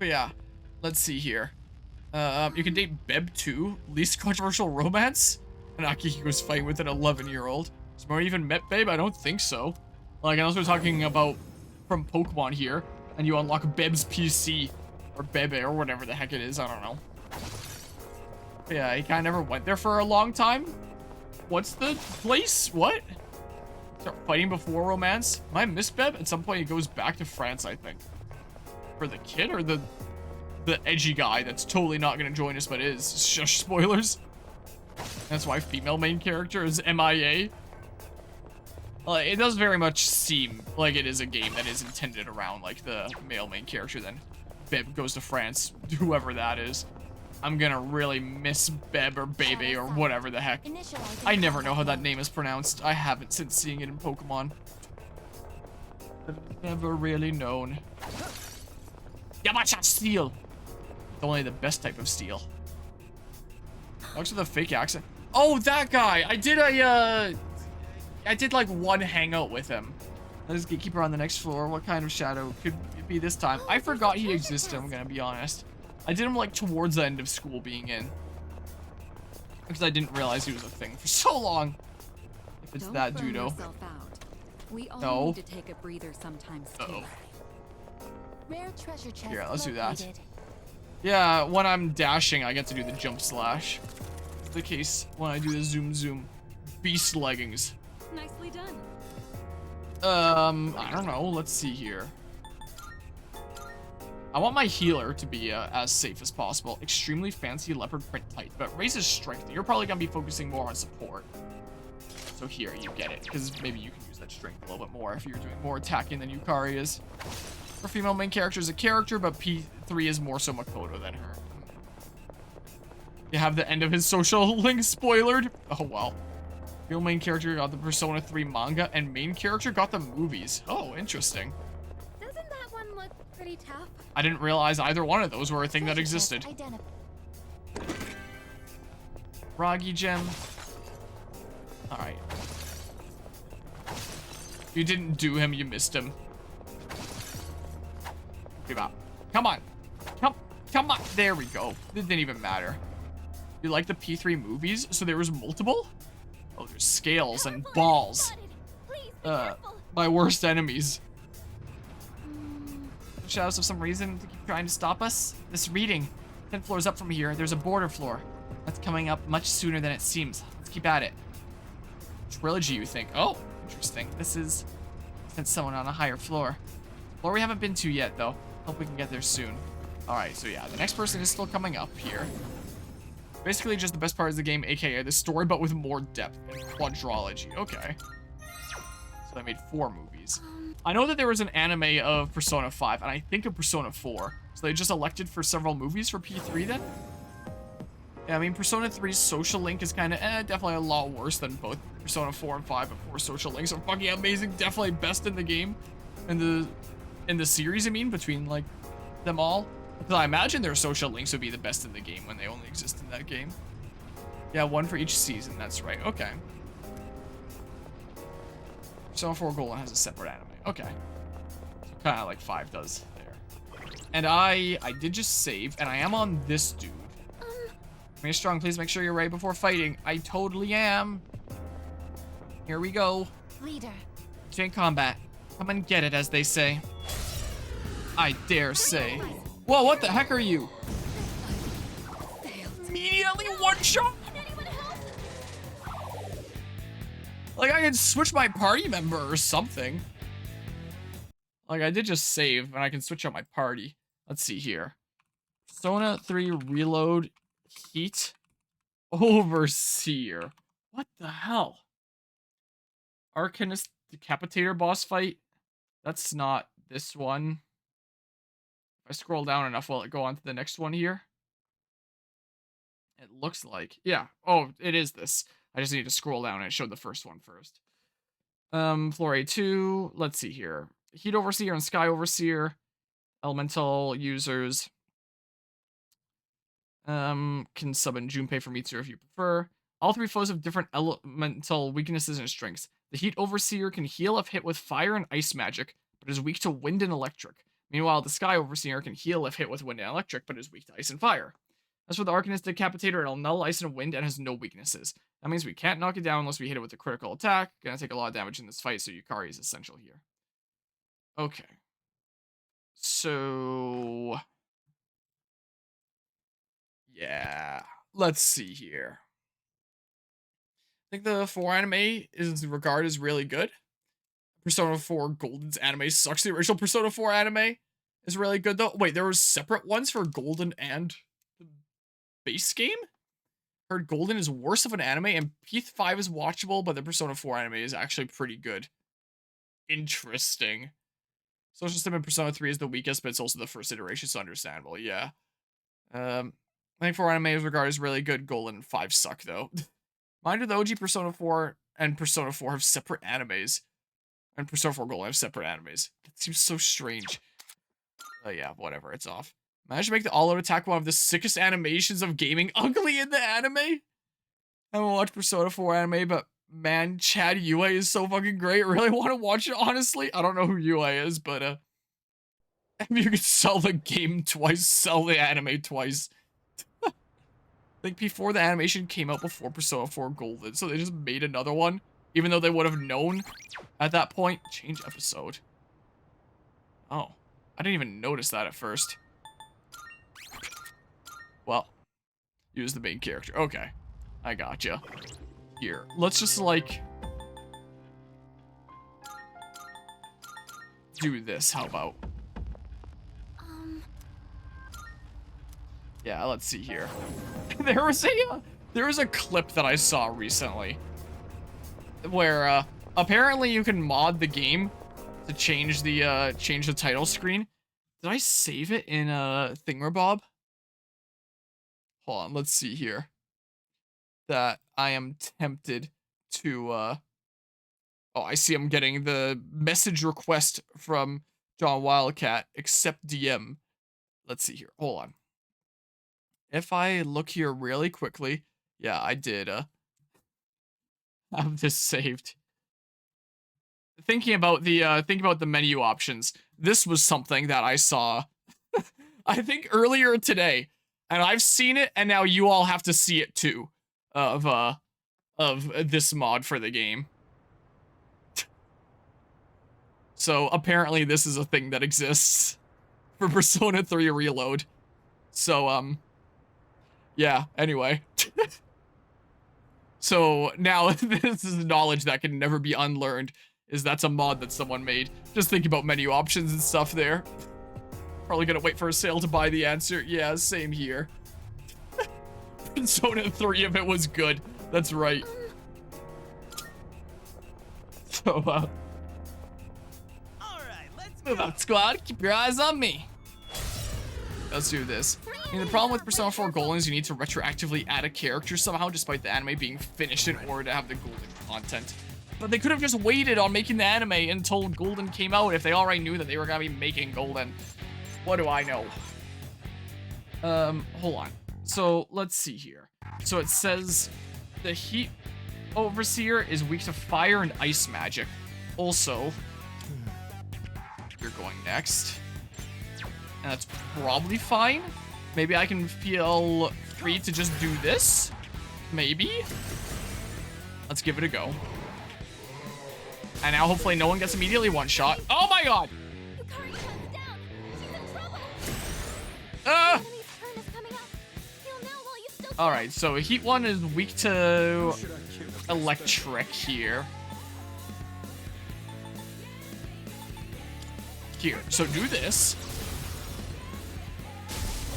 But yeah, let's see here. You can date Beb too. Least controversial romance? And Akihiko's fighting with an 11-year-old. Has Mori even met Beb? I don't think so. Like, unless we're talking about from Pokemon here, and you unlock Beb's PC, or Bebe, or whatever the heck it is, I don't know. But yeah, he kind of never went there for a long time. What's the place? What? Start fighting before romance? Am I Miss Beb? At some point he goes back to France, I think. For the kid, or the edgy guy that's totally not gonna join us but is. Shush, spoilers. That's why female main character is MIA. It does very much seem like it is a game that is intended around, like, the male main character. Then Beb goes to France, whoever that is. I'm gonna really miss Beb or Bebe or whatever the heck. I never know how that name is pronounced. I haven't since seeing it in Pokemon. I've never really known. Yamacha Steel! It's only the best type of steel. Looks with a fake accent. Oh, that guy! I did like one hangout with him. There's Gatekeeper on the next floor. What kind of shadow could it be this time? I forgot he existed, I'm gonna be honest. I did him like towards the end of school being in. Because I didn't realize he was a thing for so long. If it's that Judo. We all No. need to take a breather sometimes too. Rare treasure chest Yeah, let's do that. located. Yeah, when I'm dashing, I get to do the jump slash. It's the case when I do the zoom zoom. Beast leggings. Nicely done. I don't know. Let's see here. I want my healer to be as safe as possible. Extremely fancy leopard print tight, but raises strength. You're probably gonna be focusing more on support. So here, you get it, because maybe you can use that strength a little bit more if you're doing more attacking than Yukari is. Her female main character is a character, but P3 is more so Makoto than her. You have the end of his social link spoilered. Oh, well. Female main character got the Persona 3 manga, and main character got the movies. Oh, interesting. Doesn't that one look pretty tough? I didn't realize either one of those were a thing that existed. Ragi gem. Alright. You didn't do him, you missed him. Give up. Come on. Come on. There we go. It didn't even matter. You like the P3 movies? So there was multiple? Oh, there's scales and balls. My worst enemies. Shadows have some reason to keep trying to stop us. This reading. 10 floors up from here, there's a border floor. That's coming up much sooner than it seems. Let's keep at it. Trilogy, you think? Oh, interesting. This is sent someone on a higher floor. Floor we haven't been to yet, though. Hope we can get there soon. Alright, so yeah, the next person is still coming up here. Basically just the best part of the game, aka the story, but with more depth and quadrology. Okay. So they made 4 movies. I know that there was an anime of Persona 5, and I think of Persona 4. So they just elected for several movies for P3 then? Yeah, I mean, Persona 3's social link is kind of, definitely a lot worse than both Persona 4 and 5, but 4 social links are fucking amazing. Definitely best in the game. In the series, I mean, between, like, them all. Because I imagine their social links would be the best in the game when they only exist in that game. Yeah, 1 for each season, that's right. Okay. Persona 4 Golden has a separate anime. Okay. Kind of like 5 does there. And I did just save, and I am on this dude. Remain strong, please make sure you're ready before fighting. I totally am. Here we go. Leader. In combat. Come and get it, as they say. I dare say. Whoa, what the heck are you? Immediately one shot? Like, I can switch my party member or something. Like, I did just save, and I can switch out my party. Let's see here. Persona 3 Reload Heat Overseer. What the hell? Arcanist Decapitator boss fight? That's not this one. If I scroll down enough, will it go on to the next one here? It looks like. Yeah. Oh, it is this. I just need to scroll down and it showed the first one first. Floor A2. Let's see here. Heat Overseer and Sky Overseer. Elemental users. Can summon Junpei from Mitsuru if you prefer. All 3 foes have different elemental weaknesses and strengths. The Heat Overseer can heal if hit with fire and ice magic, but is weak to wind and electric. Meanwhile, the Sky Overseer can heal if hit with wind and electric, but is weak to ice and fire. As for the Arcanist Decapitator, it'll null ice and wind and has no weaknesses. That means we can't knock it down unless we hit it with a critical attack. Gonna take a lot of damage in this fight, so Yukari is essential here. Okay. So... yeah. Let's see here. I think the 4 anime is regarded as really good. Persona 4 Golden's anime sucks. The original Persona 4 anime is really good, though. Wait, there were separate ones for Golden and the base game? Heard Golden is worse of an anime, and P3P is watchable, but the Persona 4 anime is actually pretty good. Interesting. Social system in Persona 3 is the weakest, but it's also the first iteration, so understandable, yeah. I think 4 anime is regarded as really good. Golden and 5 suck, though. Mind you, the OG Persona 4 and Persona 4 have separate animes. And Persona 4 Golden have separate animes. That seems so strange. Yeah, whatever, it's off. Managed to make the all-out attack one of the sickest animations of gaming ugly in the anime. I haven't watched Persona 4 anime, but man, Chad Yue is so fucking great. I really want to watch it, honestly. I don't know who Yue is, but if you could sell the game twice, sell the anime twice. I think before the animation came out before Persona 4 Golden, so they just made another one, even though they would have known at that point. Change episode. Oh, I didn't even notice that at first. Well, use the main character. Okay, I gotcha. Here, let's just like do this. How about? Yeah, let's see here. There was a clip that I saw recently where apparently you can mod the game to change the title screen. Did I save it in Thingamabob? Hold on, let's see here. That I am tempted to oh, I see I'm getting the message request from John Wildcat, accept DM. Let's see here. Hold on. If I look here really quickly, yeah, I did have this saved. Thinking about the menu options, this was something that I saw I think earlier today, and I've seen it, and now you all have to see it too, of this mod for the game. So apparently this is a thing that exists for Persona 3 Reload. So yeah, anyway. So now this is knowledge that can never be unlearned, is that's a mod that someone made. Just think about menu options and stuff there. Probably gonna wait for a sale to buy the answer. Yeah, same here. Persona 3 if it was good. That's right. So, alright, let's move up, squad. Keep your eyes on me. Let's do this. I mean, the problem with Persona 4 Golden is you need to retroactively add a character somehow, despite the anime being finished, in order to have the Golden content. But they could have just waited on making the anime until Golden came out if they already knew that they were gonna be making Golden. What do I know? Hold on. So, let's see here. So it says the Heat Overseer is weak to fire and ice magic. Also, you're going next. And that's probably fine. Maybe I can feel free to just do this. Maybe. Let's give it a go. And now hopefully no one gets immediately one shot. Oh my god! Yukari comes down. She's in trouble. Ah! Enemy's turn is coming up. Heal now while you still can. Alright, so Heat 1 is weak to electric here. Here, so do this.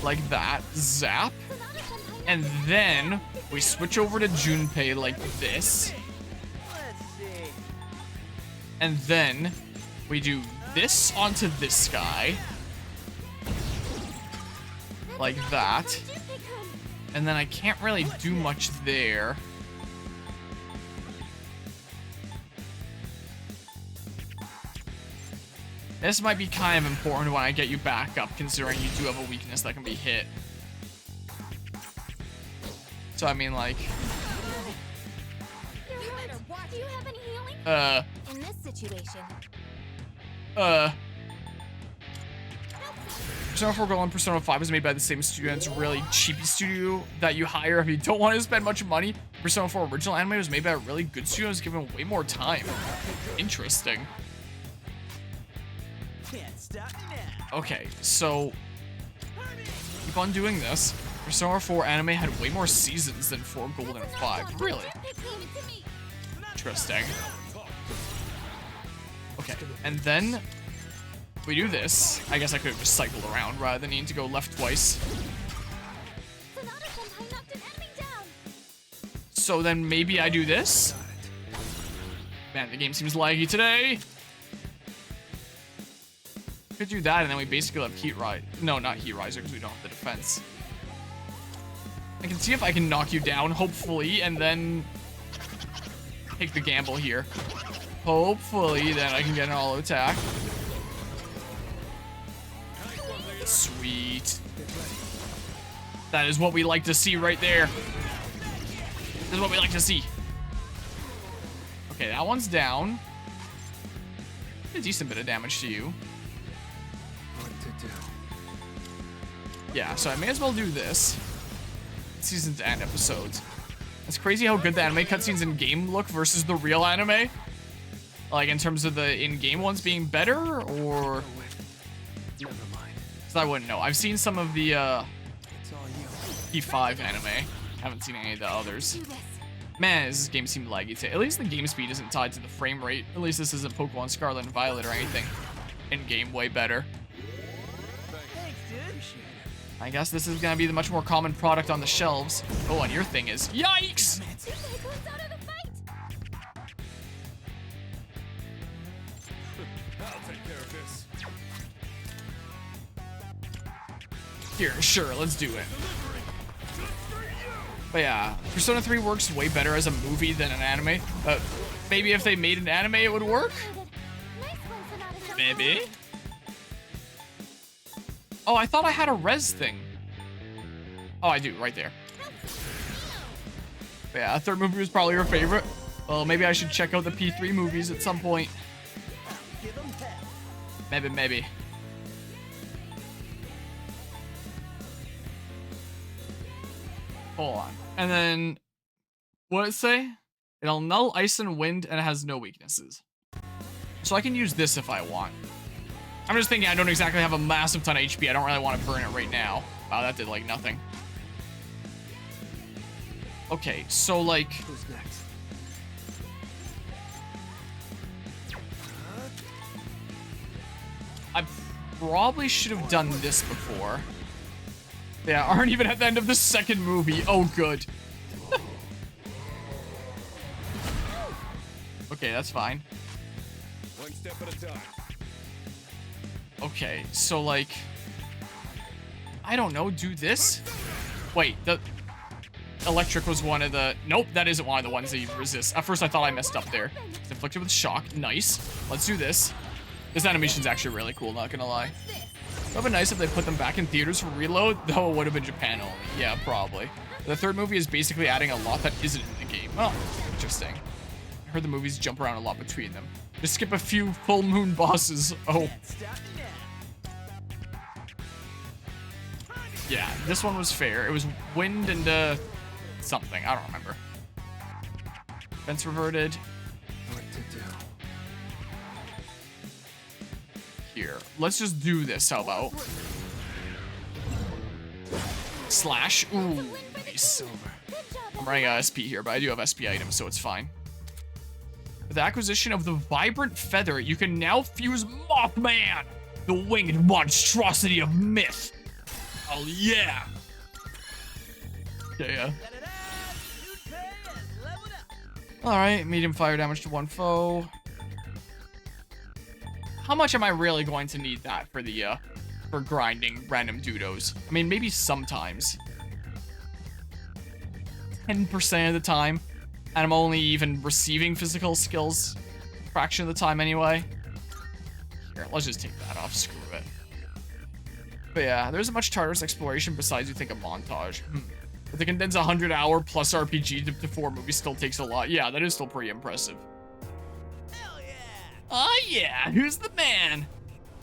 Like that. Zap. And then we switch over to Junpei like this. And then we do this onto this guy. Like that. And then I can't really do much there. This might be kind of important when I get you back up, considering you do have a weakness that can be hit. So I mean, like, Do you have any healing? In this situation. Persona 4 Golden and Persona 5 is made by the same studio, and it's a really cheapy studio that you hire if you don't want to spend much money. Persona 4 original anime was made by a really good studio and was given way more time. Interesting. Okay, so keep on doing this. Persona 4 anime had way more seasons than 4 Golden and 5. Really? Interesting. Okay, and then we do this. I guess I could have just cycled around rather than needing to go left twice. So then maybe I do this. Man, the game seems laggy today. Could do that, and then we basically have Heat Rise. No, not Heat Riser, because we don't have the defense. I can see if I can knock you down, hopefully, and then take the gamble here. Hopefully, then I can get an all attack. Sweet. That is what we like to see right there. This is what we like to see. Okay, that one's down. A decent bit of damage to you. Yeah, so I may as well do this. Seasons and episodes. It's crazy how good the anime cutscenes in game look versus the real anime. Like in terms of the in-game ones being better, or because I wouldn't know. I've seen some of the P5 anime. Haven't seen any of the others. Man, this game seemed laggy too. At least the game speed isn't tied to the frame rate. At least this isn't Pokemon Scarlet and Violet or anything. In-game way better. I guess this is gonna be the much more common product on the shelves. Oh, and your thing is yikes! Here, sure, let's do it. But yeah, Persona 3 works way better as a movie than an anime. But maybe if they made an anime, it would work? Maybe. Oh, I thought I had a res thing. Oh, I do, right there. But yeah, a third movie was probably your favorite. Well, maybe I should check out the P3 movies at some point. Maybe. Hold on. And then, what did it say? It'll null ice and wind, and it has no weaknesses. So I can use this if I want. I'm just thinking I don't exactly have a massive ton of HP. I don't really want to burn it right now. Wow, that did like nothing. Okay, so like... Who's next? I probably should have done this before. Yeah, aren't even at the end of the second movie. Oh, good. Okay, that's fine. One step at a time. Okay, so like... I don't know, do this? Wait, the... Electric was one of the... Nope, that isn't one of the ones that you resist. At first I thought I messed up there. It's inflicted with shock. Nice. Let's do this. This animation's actually really cool, not gonna lie. It would have been nice if they put them back in theaters for reload, though it would have been Japan only. Yeah, probably. The third movie is basically adding a lot that isn't in the game. Oh, interesting. I heard the movies jump around a lot between them. Just skip a few full moon bosses. Oh. Yeah, this one was fair. It was wind and something. I don't remember. Fence reverted. What to do? Here, let's just do this. How about slash? Ooh, nice. I'm running out of SP here, but I do have SP items, so it's fine. With the acquisition of the vibrant feather, you can now fuse Mothman, the winged monstrosity of myth. Oh yeah. Yeah. All right, medium fire damage to one foe. How much am I really going to need that for the, for grinding random dudos? I mean, maybe sometimes. 10% of the time. And I'm only even receiving physical skills a fraction of the time anyway. Here, let's just take that off. Screw it. But yeah, there isn't much Tartarus exploration besides you think a montage. But to condense 100-hour plus RPG to 4 movies still takes a lot. Yeah, that is still pretty impressive. Oh yeah, who's the man?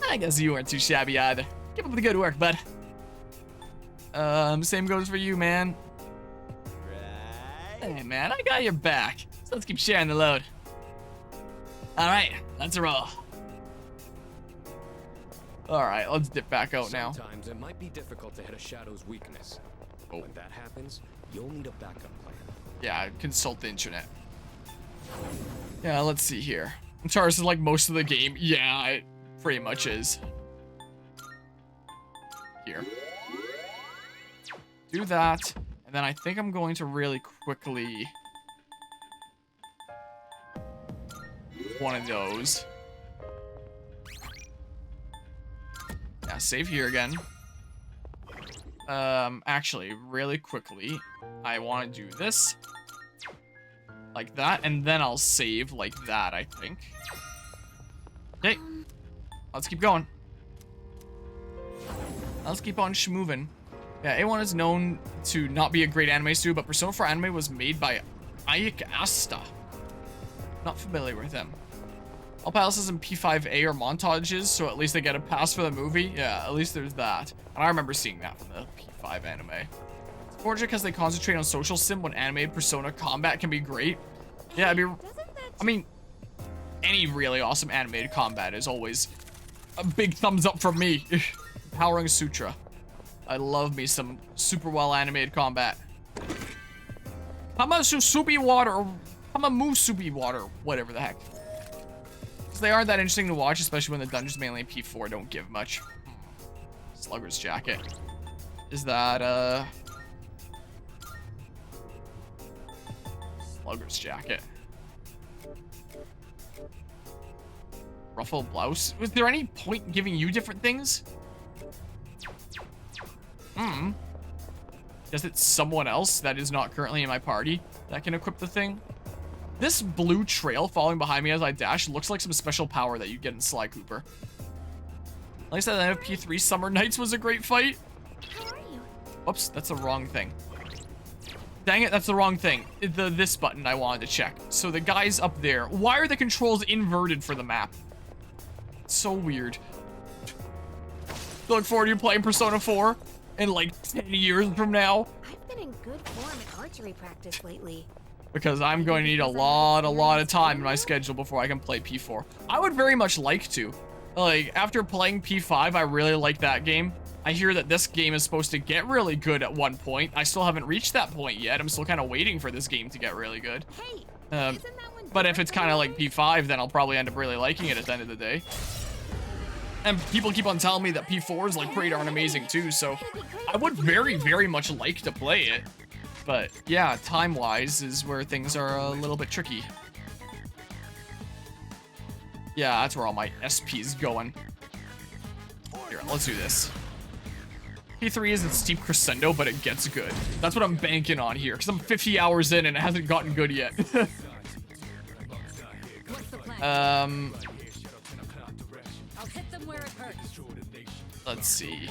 I guess you weren't too shabby either. Keep up the good work, bud. Same goes for you, man. Hey, man, I got your back. So let's keep sharing the load. All right, let's roll. All right, let's dip back out now. Sometimes it might be difficult to hit a shadow's weakness. But when that happens, you'll need a backup plan. Yeah, consult the internet. Yeah, let's see here. I'm sorry, this is like most of the game. Yeah, it pretty much is. Here. Do that, and then I think I'm going to really quickly... one of those. Yeah, save here again. Actually, really quickly, I want to do this. Like that, and then I'll save like that, I think. Okay. Let's keep going. Let's keep on schmoving. Yeah, A1 is known to not be a great anime studio, but Persona 4 anime was made by Asketchchi. Not familiar with them. All palaces in P5A are montages, so at least they get a pass for the movie. Yeah, at least there's that. And I remember seeing that from the P5 anime. It's fortunate because they concentrate on social sim when animated Persona combat can be great. Yeah, I mean, any really awesome animated combat is always a big thumbs up from me. Powering Sutra. I love me some super well animated combat. Hamasusubi water, Hamamusubi water, whatever the heck. They aren't that interesting to watch, especially when the dungeons mainly in P4 don't give much. Slugger's jacket. Is that, Slugger's jacket. Ruffled blouse. Was there any point in giving you different things? Guess it's someone else that is not currently in my party that can equip the thing. This blue trail following behind me as I dash looks like some special power that you get in Sly Cooper. Like I said, the P3 Summer Nights was a great fight. How are you? Whoops, that's the wrong thing. Dang it, that's the wrong thing. This button I wanted to check. So the guys up there, why are the controls inverted for the map? It's so weird. Look forward to you playing Persona 4 in like 10 years from now. I've been in good form at archery practice lately. Because I'm going to need a lot of time in my schedule before I can play P4. I would very much like to. Like, after playing P5, I really like that game. I hear that this game is supposed to get really good at one point. I still haven't reached that point yet. I'm still kind of waiting for this game to get really good. Hey, But if it's kind of like P5, then I'll probably end up really liking it at the end of the day. And people keep on telling me that P4 is like pretty darn amazing too, so I would very much like to play it. But yeah, time-wise is where things are a little bit tricky. Yeah, that's where all my SP's going. Here, let's do this. P3 is a steep crescendo, but it gets good. That's what I'm banking on here, because I'm 50 hours in and it hasn't gotten good yet. I'll hit them where it hurts. Let's see.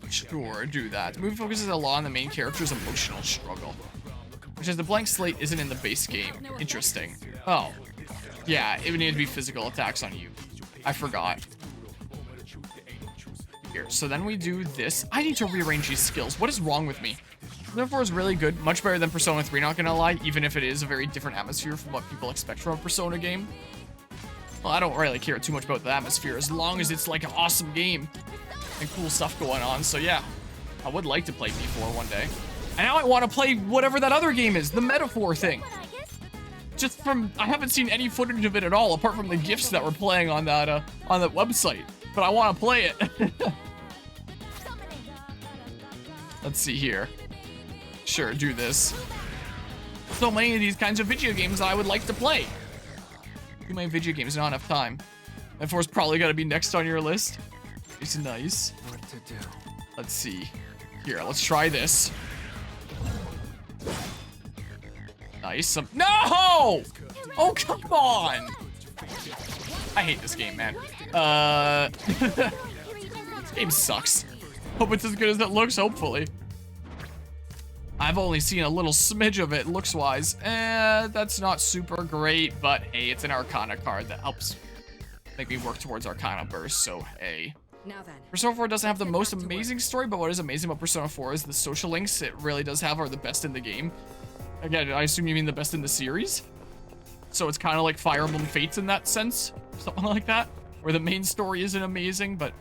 Sure, do that. The movie focuses a lot on the main character's emotional struggle, which is the blank slate isn't in the base game. Interesting. Oh, yeah, it would need to be physical attacks on you. I forgot. Here, so then we do this. I need to rearrange these skills. What is wrong with me? Persona 4 is really good, much better than Persona 3, not gonna lie, even if it is a very different atmosphere from what people expect from a Persona game. Well, I don't really care too much about the atmosphere, as long as it's like an awesome game and cool stuff going on, so yeah. I would like to play P4 one day. And now I want to play whatever that other game is, the Metaphor thing. Just from, I haven't seen any footage of it at all, apart from the GIFs that were playing on that website. But I want to play it. Let's see here. Sure, do this. So many of these kinds of video games I would like to play. Too many video games, not enough time. Metaphor's probably got to be next on your list. It's nice. What to do? Let's see. Here, let's try this. Nice. No! Oh, come on! I hate this game, man. This game sucks. Hope it's as good as it looks, hopefully. I've only seen a little smidge of it looks-wise. That's not super great, but hey, it's an Arcana card that helps make me work towards Arcana Burst, so hey. Now then. Persona 4 doesn't have the Let's get most back to work. amazing story, but what is amazing about Persona 4 is the social links it really does have are the best in the game. Again, I assume you mean the best in the series? So it's kind of like Fire Emblem Fates in that sense, something like that, where the main story isn't amazing, but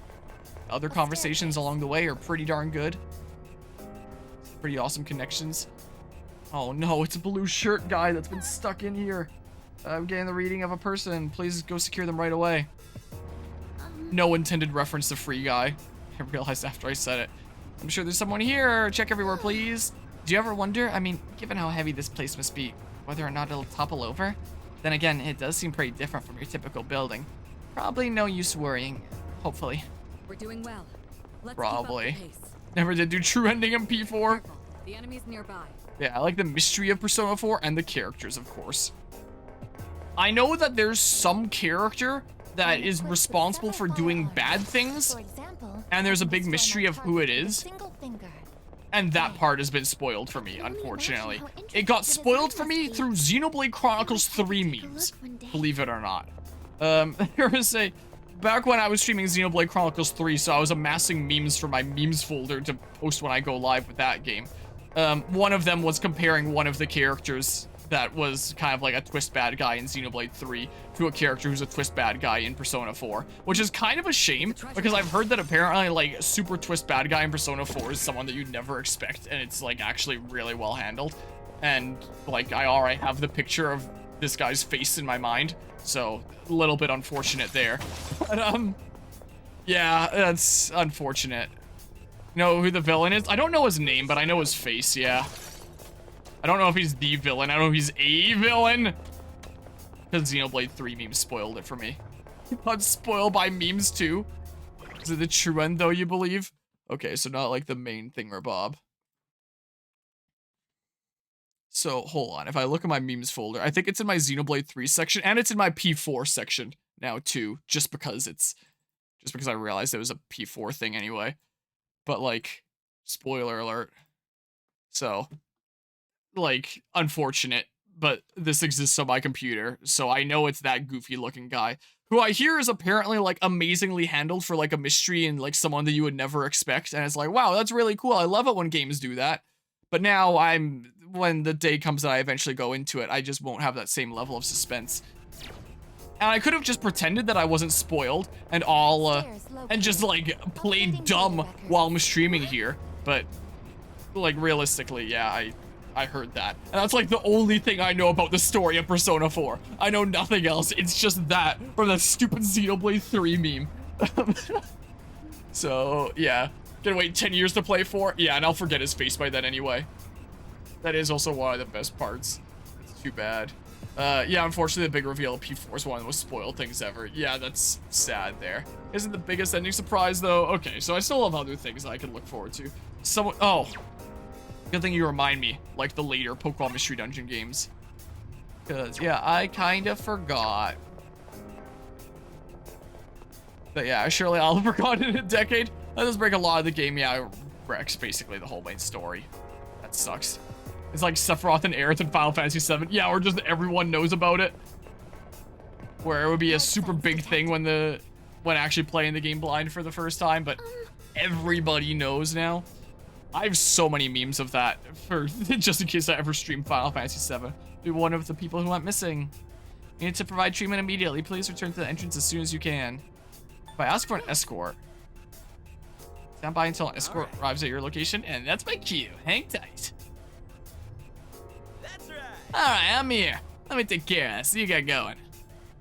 other conversations along the way are pretty darn good. Pretty awesome connections. Oh no, it's a blue shirt guy that's been stuck in here. I'm getting the reading of a person. Please go secure them right away. No intended reference to Free Guy. I realized after I said it. I'm sure there's someone here. Check everywhere, please. Do you ever wonder, I mean, given how heavy this place must be, whether or not it'll topple over? Then again, it does seem pretty different from your typical building. Probably no use worrying. Hopefully. We're doing well. Let's Probably. keep up the pace. Never did do true ending in P4. Careful. The enemy's nearby. Yeah, I like the mystery of Persona 4 and the characters, of course. I know that there's some character that is responsible for doing bad things, and there's a big mystery of who it is, and that part has been spoiled for me, unfortunately. It got spoiled for me through Xenoblade Chronicles 3 memes, believe it or not. There was a... Back when I was streaming Xenoblade Chronicles 3, so I was amassing memes for my memes folder to post when I go live with that game. One of them was comparing one of the characters that was kind of like a twist bad guy in Xenoblade 3 to a character who's a twist bad guy in Persona 4, which is kind of a shame because I've heard that apparently like super twist bad guy in Persona 4 is someone that you'd never expect, and it's like actually really well handled. And like I already have the picture of this guy's face in my mind, so a little bit unfortunate there. But yeah, that's unfortunate. You know who the villain is? I don't know his name, but I know his face, yeah. I don't know if he's the villain. I don't know if he's a villain. Because Xenoblade 3 memes spoiled it for me. He got spoiled by memes too. Is it the true end though, you believe? Okay, so not like the main thingamabob. So hold on. If I look at my memes folder, I think it's in my Xenoblade 3 section and it's in my P4 section now too. Just because I realized it was a P4 thing anyway. But like, spoiler alert. So, like, unfortunate, but this exists on my computer, so I know it's that goofy looking guy, who I hear is apparently like amazingly handled for like a mystery and like someone that you would never expect, and it's like, wow, that's really cool. I love it when games do that. But now when the day comes that I eventually go into it, I just won't have that same level of suspense. And I could have just pretended that I wasn't spoiled and and just like played dumb while I'm streaming here. But like realistically, yeah, I heard that. And that's like the only thing I know about the story of Persona 4. I know nothing else. It's just that from that stupid Xenoblade 3 meme. So yeah, gonna wait 10 years to play 4? Yeah, and I'll forget his face by then anyway. That is also one of the best parts. It's too bad. Yeah, unfortunately, the big reveal of P4 is one of the most spoiled things ever. Yeah, that's sad there. Isn't the biggest ending surprise, though? Okay, so I still have other things that I can look forward to. Oh. Good thing you remind me, like the later Pokemon Mystery Dungeon games. Because, yeah, I kind of forgot. But yeah, surely I'll have forgotten in a decade. That does break a lot of the game. Yeah, it wrecks basically the whole main story. That sucks. It's like Sephiroth and Aerith in Final Fantasy VII. Yeah, or just everyone knows about it. Where it would be a super big thing when actually playing the game blind for the first time, but everybody knows now. I have so many memes of that for just in case I ever stream Final Fantasy VII. Be one of the people who went missing. You need to provide treatment immediately. Please return to the entrance as soon as you can. If I ask for an escort, stand by until an escort arrives at your location, and that's my cue. Hang tight. That's right. Alright, I'm here. Let me take care of this. You get going.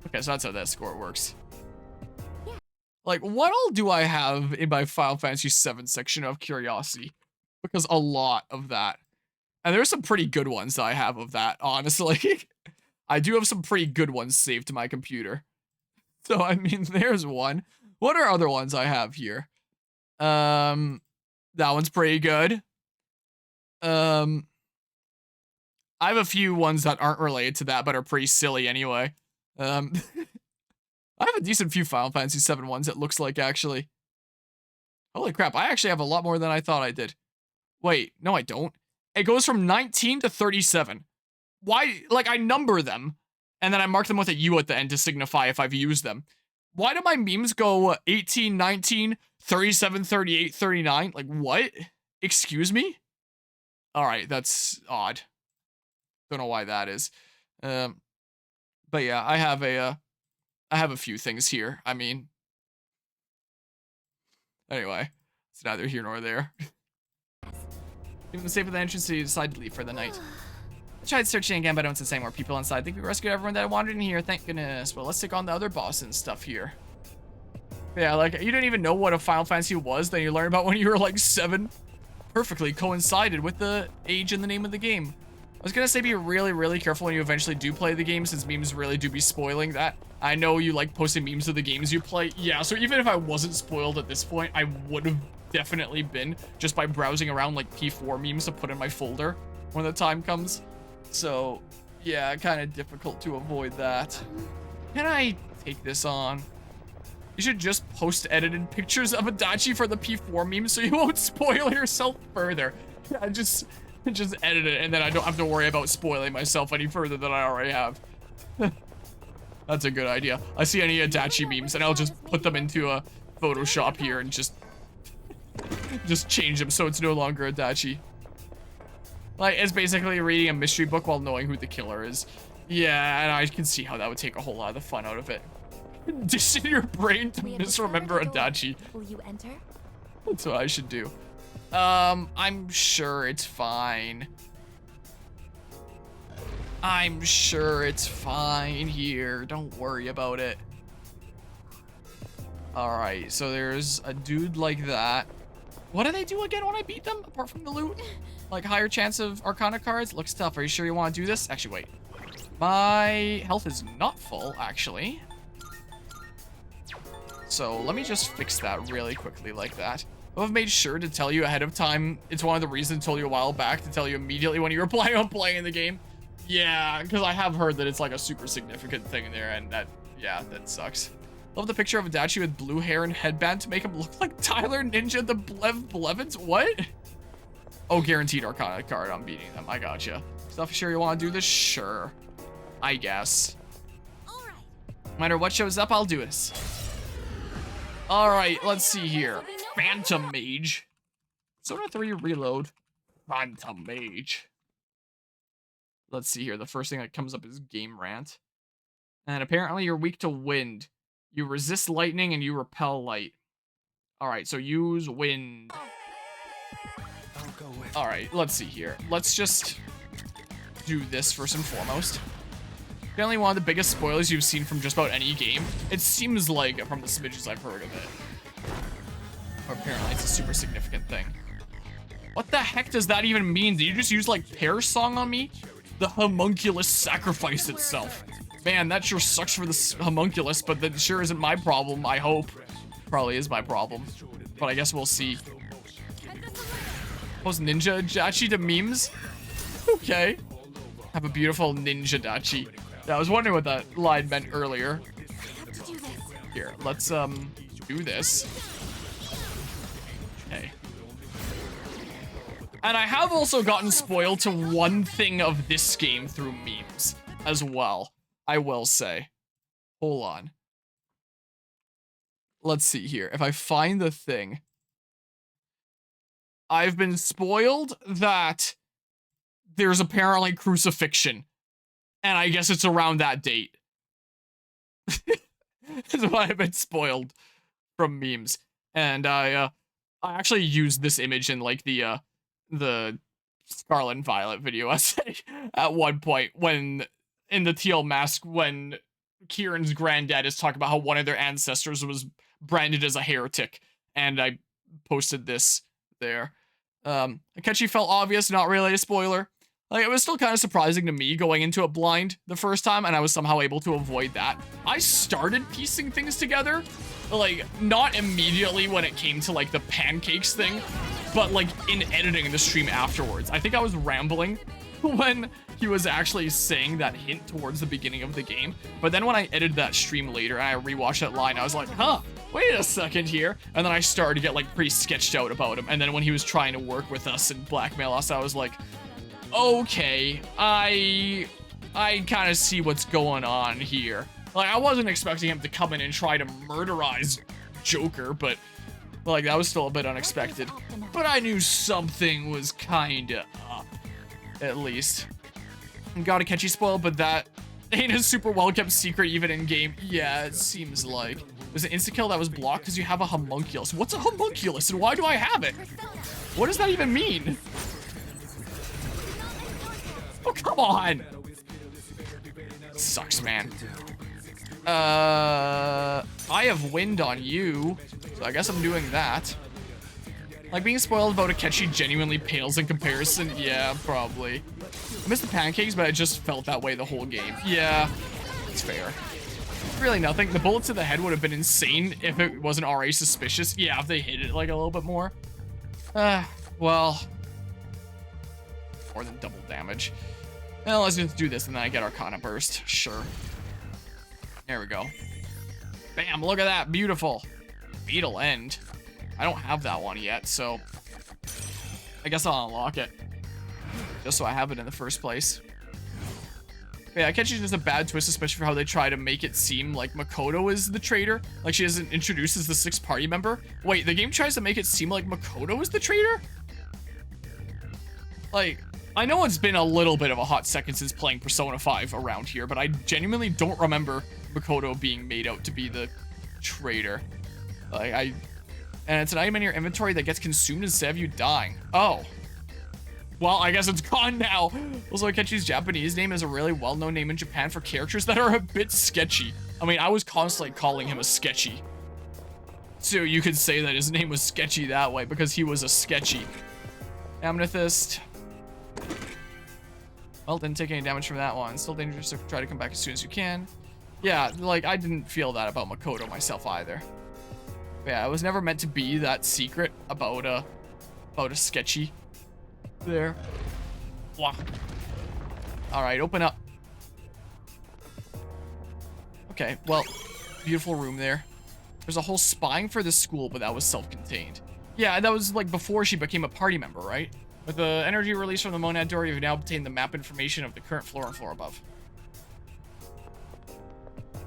Okay, so that's how that escort works. Like, what all do I have in my Final Fantasy VII section of curiosity? Because a lot of that. And there's some pretty good ones that I have of that, honestly. I do have some pretty good ones saved to my computer. So, I mean, there's one. What are other ones I have here? That one's pretty good. I have a few ones that aren't related to that, but are pretty silly anyway. I have a decent few Final Fantasy VII ones, it looks like, actually. Holy crap, I actually have a lot more than I thought I did. Wait, no I don't. It goes from 19 to 37. Why, like, I number them, and then I mark them with a U at the end to signify if I've used them. Why do my memes go 18, 19, 37, 38, 39. Like, what? Excuse me? All right, that's odd. Don't know why that is. But yeah, I have a few things here. I mean, anyway, it's neither here nor there. Even the safe of the entrance, so you decide to leave for the night. I tried searching again, but I don't see any more people inside. I think we rescued everyone that wandered in here. Thank goodness. Well, let's take on the other boss and stuff here. Yeah, like, you didn't even know what a Final Fantasy was, then you learn about when you were like 7. Perfectly coincided with the age and the name of the game. I was gonna say be really, really careful when you eventually do play the game, since memes really do be spoiling that. I know you like posting memes of the games you play. Yeah, so even if I wasn't spoiled at this point, I would have definitely been, just by browsing around like P4 memes to put in my folder when the time comes. So, yeah, kind of difficult to avoid that. Can I take this on? You should just post edited pictures of Adachi for the P4 meme so you won't spoil yourself further. Yeah, just edit it and then I don't have to worry about spoiling myself any further than I already have. That's a good idea. I see any Adachi memes and I'll just put them into a Photoshop here and just change them so it's no longer Adachi. Like, it's basically reading a mystery book while knowing who the killer is. Yeah, and I can see how that would take a whole lot of the fun out of it. Condition your brain to misremember Adachi. Will you enter? That's what I should do. I'm sure it's fine. I'm sure it's fine here. Don't worry about it. Alright, so there's a dude like that. What do they do again when I beat them, apart from the loot? Like, higher chance of Arcana cards? Looks tough. Are you sure you want to do this? Actually, wait. My health is not full, actually. So let me just fix that really quickly like that. I've made sure to tell you ahead of time. It's one of the reasons I told you a while back to tell you immediately when you were planning on playing the game. Yeah, because I have heard that it's like a super significant thing there, and that, yeah, that sucks. Love the picture of Adachi with blue hair and headband to make him look like Tyler Ninja the Blevins. What? Oh, guaranteed Arcana card. I'm beating them. I gotcha. Stuff, sure you want to do this? Sure. I guess. All right. No matter what shows up, I'll do this. All right, let's see here. Phantom Mage. Persona 3 Reload. Phantom Mage. Let's see here. The first thing that comes up is Game Rant. And apparently you're weak to wind. You resist lightning and you repel light. All right, so use wind. All right, let's see here. Let's just do this first and foremost. Apparently one of the biggest spoilers you've seen from just about any game. It seems like, from the smidges I've heard of it. Or apparently it's a super significant thing. What the heck does that even mean? Did you just use like Pear Song on me? The homunculus sacrificed itself. Man, that sure sucks for the homunculus, but that sure isn't my problem, I hope. Probably is my problem. But I guess we'll see. Post Ninja Adachi to memes? Okay. Have a beautiful Ninja Adachi. Yeah, I was wondering what that line meant earlier. Here, let's do this. Okay. And I have also gotten spoiled to one thing of this game through memes as well, I will say. Hold on. Let's see here. If I find the thing. I've been spoiled that there's apparently crucifixion. And I guess it's around that date. That's why I've been spoiled from memes. And I actually used this image in like the Scarlet and Violet video essay at one point when in the TL mask when Kieran's granddad is talking about how one of their ancestors was branded as a heretic, and I posted this there. Asketchchi felt obvious, not really a spoiler. Like, it was still kind of surprising to me going into it blind the first time, and I was somehow able to avoid that. I started piecing things together, like, not immediately when it came to, like, the pancakes thing, but, like, in editing the stream afterwards. I think I was rambling when he was actually saying that hint towards the beginning of the game, but then when I edited that stream later and I rewatched that line, I was like, huh, wait a second here, and then I started to get, like, pretty sketched out about him, and then when he was trying to work with us and blackmail us, I was like, okay, I kind of see what's going on here. Like, I wasn't expecting him to come in and try to murderize Joker, but Like, that was still a bit unexpected. But I knew something was kinda up. At least. Got Asketchchi spoiled, but that ain't a super well-kept secret even in-game. Yeah, it seems like. There's an insta-kill that was blocked because you have a homunculus. What's a homunculus and why do I have it? What does that even mean? Oh, come on! Sucks, man. I have wind on you, so I guess I'm doing that. Like, being spoiled about Asketchchi genuinely pales in comparison. Yeah, probably. I missed the pancakes, but I just felt that way the whole game. Yeah, it's fair. Really nothing. The bullet to the head would have been insane if it wasn't RA suspicious. Yeah, if they hit it like a little bit more. Well, more than double damage. Well, let's just do this and then I get Arcana Burst. Sure. There we go. Bam, look at that. Beautiful. Beetle End. I don't have that one yet, so I guess I'll unlock it. Just so I have it in the first place. Yeah, Asketchchi is just a bad twist, especially for how they try to make it seem like Makoto is the traitor. Like she isn't introduced as the sixth party member. Wait, the game tries to make it seem like Makoto is the traitor? Like, I know it's been a little bit of a hot second since playing Persona 5 around here, but I genuinely don't remember Makoto being made out to be the traitor. Like, and it's an item in your inventory that gets consumed instead of you dying. Oh. Well, I guess it's gone now. Also, Asketchchi's Japanese name is a really well-known name in Japan for characters that are a bit sketchy. I mean, I was constantly calling him a sketchy. So you could say that his name was sketchy that way because he was a sketchy. Amethyst. Well, didn't take any damage from that one. Still dangerous, so try to come back as soon as you can. Yeah, like, I didn't feel that about Makoto myself either. But yeah, it was never meant to be that secret about a sketchy. There. Wow. Alright, open up. Okay, well, beautiful room there. There's a whole spying for this school, but that was self-contained. Yeah, that was like before she became a party member, right? With the energy release from the Monad door, you've now obtained the map information of the current floor and floor above.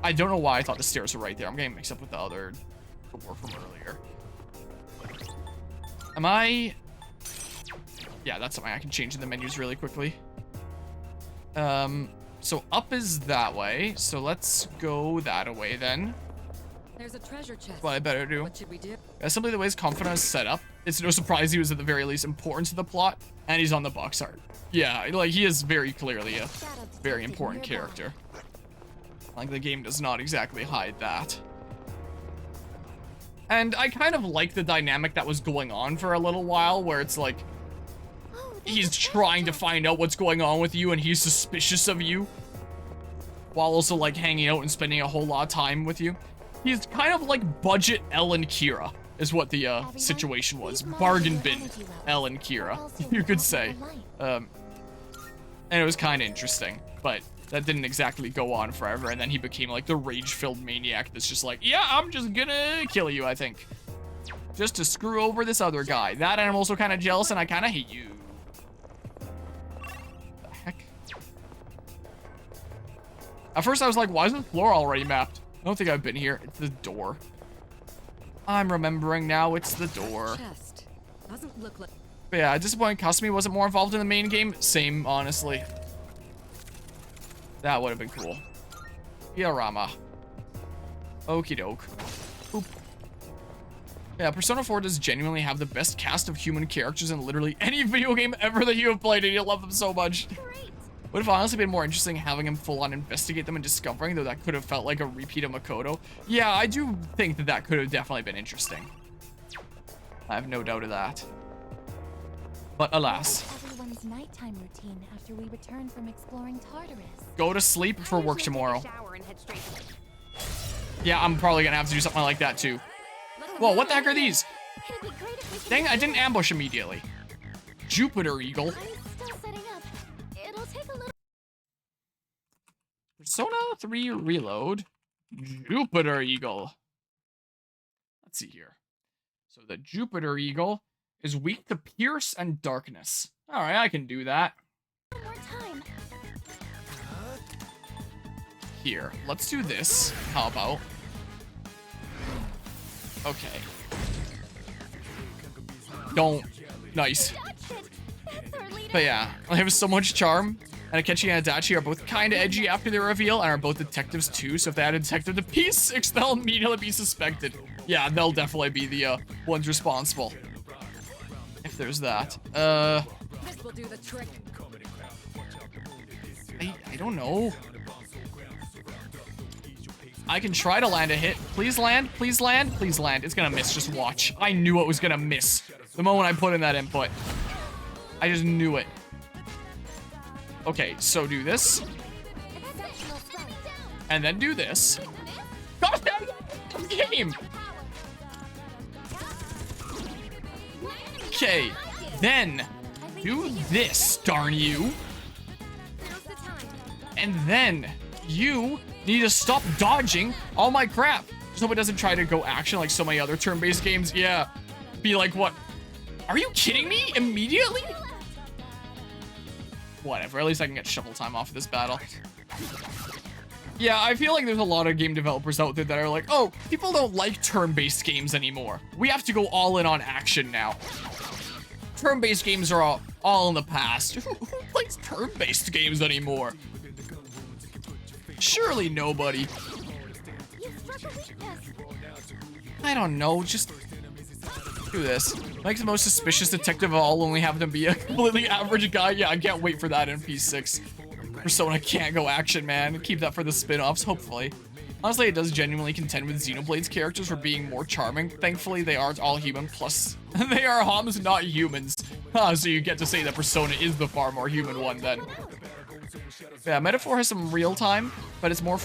I don't know why I thought the stairs were right there. I'm getting mixed up with the other door from earlier. Am I... Yeah, that's something I can change in the menus really quickly. So up is that way. So let's go that way then. There's a treasure chest. That's what I better do. What should we do? Simply the way his confidence is set up, it's no surprise he was at the very least important to the plot, and he's on the box art. Yeah, like he is very clearly a very important character. Like the game does not exactly hide that. And I kind of like the dynamic that was going on for a little while, where it's like, he's trying to find out what's going on with you and he's suspicious of you, while also like hanging out and spending a whole lot of time with you. He's kind of like budget Elle and Kira is what the situation was. Bargain bin Elle and Kira, you could say. And it was kind of interesting, but that didn't exactly go on forever, and then he became like the rage-filled maniac that's just like, yeah, I'm just gonna kill you, I think. Just to screw over this other guy. That and I'm also kind of jealous and I kind of hate you. The heck? At first I was like, why isn't the floor already mapped? I don't think I've been here. It's the door. I'm remembering now, it's the door. Chest. Doesn't look like... But yeah, disappointing Kasumi wasn't more involved in the main game. Same, honestly. That would have been cool. Diorama. Okie doke. Boop. Yeah, Persona 4 does genuinely have the best cast of human characters in literally any video game ever that you have played, and you'll love them so much. Great. Would have honestly been more interesting having him full-on investigate them and discovering, though that could have felt like a repeat of Makoto. Yeah, I do think that that could have definitely been interesting. I have no doubt of that. But alas. Everyone's nighttime routine after we return from exploring Tartarus. Go to sleep for work tomorrow. Yeah, I'm probably gonna have to do something like that too. Whoa, what the heck are these? Dang, I didn't ambush immediately. Jupiter Eagle. I'm still setting up. It'll take a little... Persona 3 Reload. Jupiter Eagle. Let's see here. So the Jupiter Eagle is weak to Pierce and Darkness. Alright, I can do that. One more time. Here, let's do this. How about? Okay. Don't. Nice. But yeah, I have so much charm. And Asketchchi and Adachi are both kind of edgy after their reveal and are both detectives too. So if they add a detective to P6, they'll immediately be suspected. Yeah, they'll definitely be the ones responsible. If there's that. This will do the trick. I don't know. I can try to land a hit. Please land, please land, please land. It's gonna miss, just watch. I knew it was gonna miss the moment I put in that input. I just knew it. Okay, so do this. And then do this. Gosh damn it! Game! Okay, then do this, darn you. And then you need to stop dodging all my crap. Just hope it doesn't try to go action like so many other turn-based games. Yeah. Be like, what? Are you kidding me? Immediately? Whatever. At least I can get shuffle time off of this battle. Yeah, I feel like there's a lot of game developers out there that are like, oh, people don't like turn-based games anymore. We have to go all in on action now. Turn-based games are all in the past. Who plays turn-based games anymore? Surely nobody. I don't know, just do this. Like the most suspicious detective of all, only have them be a completely average guy. Yeah, I can't wait for that in P6. Persona can't go action, man. Keep that for the spin-offs, hopefully. Honestly, it does genuinely contend with Xenoblade's characters for being more charming. Thankfully, they aren't all human, plus they are Homs, not humans. So you get to say that Persona is the far more human one then. Yeah, Metaphor has some real time, but it's more